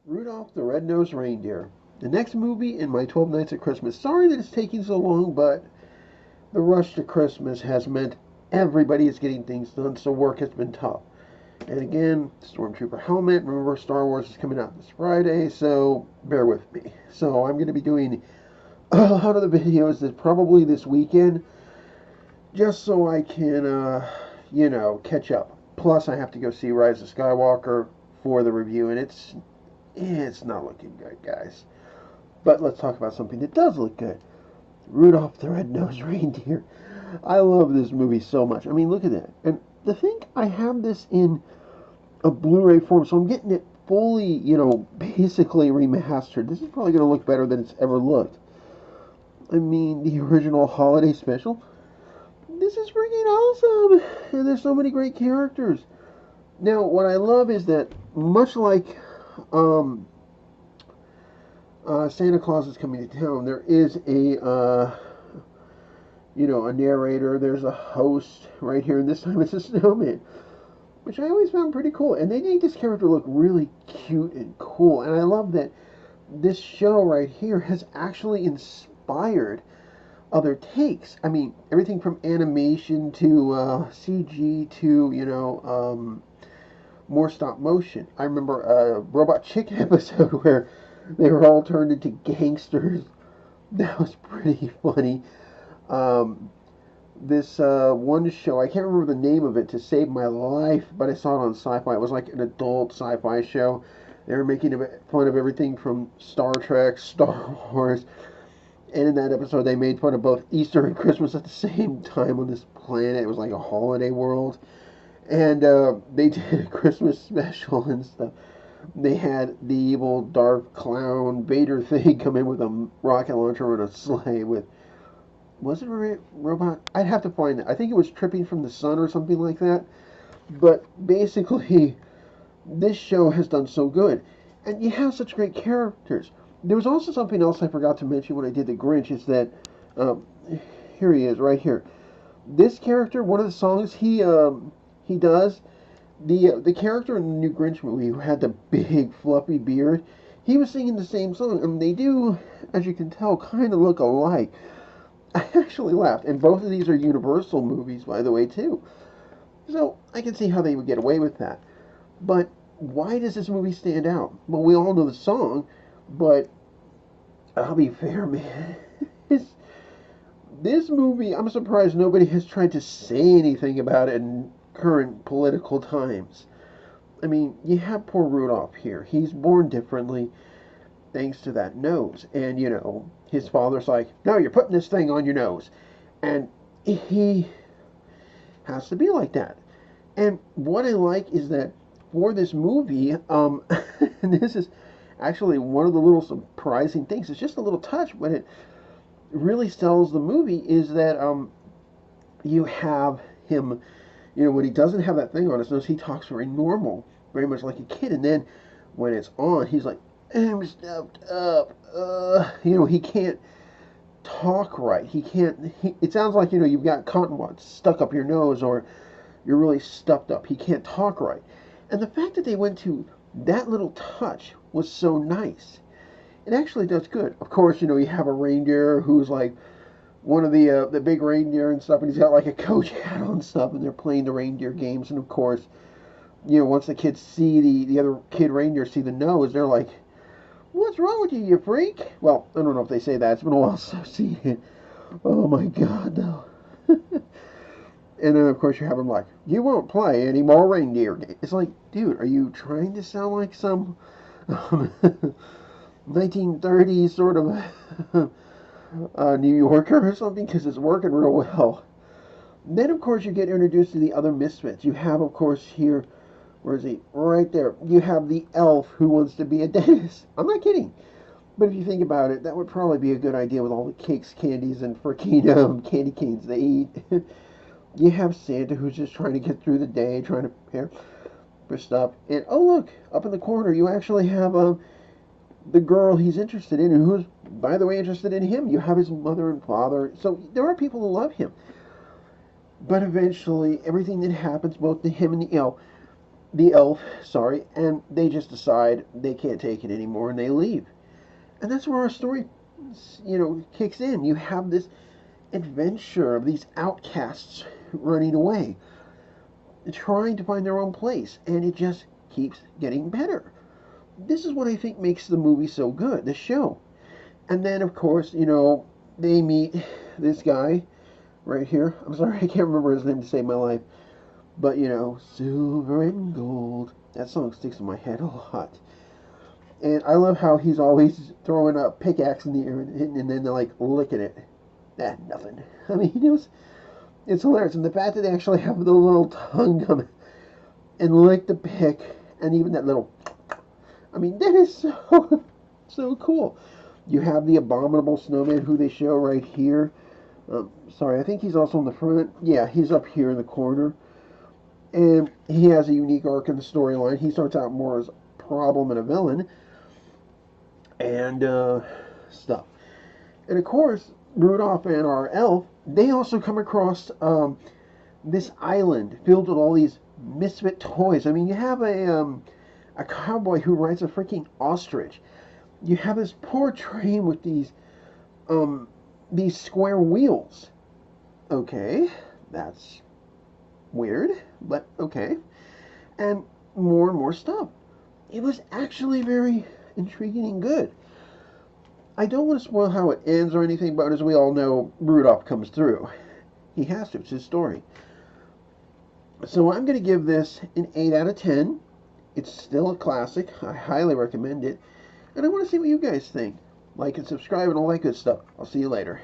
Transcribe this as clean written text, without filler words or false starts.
Rudolph the Red-Nosed Reindeer. The next movie in my 12 Nights at Christmas. Sorry that it's taking so long, but the rush to Christmas has meant everybody is getting things done, so work has been tough. And again, Stormtrooper helmet. Remember, Star Wars is coming out this Friday, so bear with me. So I'm going to be doing a lot of the videos probably this weekend, just so I can, catch up. Plus, I have to go see Rise of Skywalker for the review, and it's not looking good, guys. But let's talk about something that does look good. Rudolph the Red-Nosed Reindeer. I love this movie so much. I mean, look at that. And the thing, I have this in a Blu-ray form, so I'm getting it fully, basically remastered. This is probably going to look better than it's ever looked. I mean, the original holiday special. This is freaking awesome. And there's so many great characters. Now, what I love is that, much like Santa Claus is Coming to Town, there is a narrator. There's a host right here, and this time it's a snowman, which I always found pretty cool. And they made this character look really cute and cool. And I love that this show right here has actually inspired other takes. I mean, everything from animation to CG to, more stop motion. I remember a Robot Chicken episode where they were all turned into gangsters. That was pretty funny. This one show, I can't remember the name of it to save my life, but I saw it on Sci-Fi. It was like an adult sci-fi show. They were making fun of everything from Star Trek, Star Wars, and in that episode they made fun of both Easter and Christmas at the same time on this planet. It was like a holiday world. And they did a Christmas special and stuff. They had the evil Darth clown Vader thing come in with a rocket launcher and a sleigh with, was it a robot? I'd have to find it. I think it was Tripping from the Sun or something like that. But basically, this show has done so good. And you have such great characters. There was also something else I forgot to mention when I did the Grinch, is that, here he is, right here. This character, one of the songs he does, the character in the new Grinch movie who had the big fluffy beard, he was singing the same song, and they do, as you can tell, kind of look alike. I actually laughed, and both of these are Universal movies, by the way, too. So I can see how they would get away with that. But why does this movie stand out? Well, we all know the song, but I'll be fair, man. This movie, I'm surprised nobody has tried to say anything about it in current political times. I mean, you have poor Rudolph here. He's born differently thanks to that nose. And, his father's like, no, you're putting this thing on your nose. And he has to be like that. And what I like is that for this movie, and this is actually one of the little surprising things. It's just a little touch, but it really sells the movie, is that you have him, when he doesn't have that thing on his nose, he talks very normal, very much like a kid. And then when it's on, he's like, I'm stuffed up. He can't talk right. It sounds like, you've got cotton wads stuck up your nose, or you're really stuffed up. He can't talk right. And the fact that they went to that little touch was so nice. It actually does good. Of course, you have a reindeer who's like one of the big reindeer and stuff, and he's got like a coach hat on and stuff, and they're playing the reindeer games. And of course, once the kids see the other kid reindeer see the nose, they're like, what's wrong with you, you freak? Well, I don't know if they say that. It's been a while since I've seen it. Oh my God, no. And then, of course, you have them like, you won't play any more reindeer games. It's like, dude, are you trying to sound like some 1930s sort of New Yorker or something? Because it's working real well. Then, of course, you get introduced to the other misfits. You have, of course, here, where is he? Right there. You have the elf who wants to be a dentist. I'm not kidding. But if you think about it, that would probably be a good idea with all the cakes, candies, and freaking candy canes they eat. You have Santa who's just trying to get through the day, trying to prepare for stuff. And, oh, look, up in the corner, you actually have the girl he's interested in, and who's, by the way, interested in him. You have his mother and father. So there are people who love him. But eventually, everything that happens, both to him and the elf, the elf, sorry, and they just decide they can't take it anymore and they leave. And that's where our story, kicks in. You have this adventure of these outcasts running away, trying to find their own place, and it just keeps getting better. This is what I think makes the movie so good, the show. And then, of course, they meet this guy right here. I'm sorry, I can't remember his name to save my life. But, silver and gold. That song sticks in my head a lot. And I love how he's always throwing a pickaxe in the air and then they're like licking it. Nothing. I mean, it's hilarious. And the fact that they actually have the little tongue come and lick the pick, and even that little, I mean, that is so cool. You have the abominable snowman who they show right here. Sorry, I think he's also in the front. Yeah, he's up here in the corner. And he has a unique arc in the storyline. He starts out more as a problem and a villain. And stuff. And of course, Rudolph and our elf, they also come across this island filled with all these misfit toys. I mean, you have a cowboy who rides a freaking ostrich. You have this poor train with these square wheels. Okay, that's weird, but okay. And more stuff. It was actually very intriguing and good. I don't want to spoil how it ends or anything, but as we all know, Rudolph comes through. He has to. It's his story. So I'm going to give this an 8 out of 10. It's still a classic. I highly recommend it. And I want to see what you guys think. Like and subscribe and all that good stuff. I'll see you later.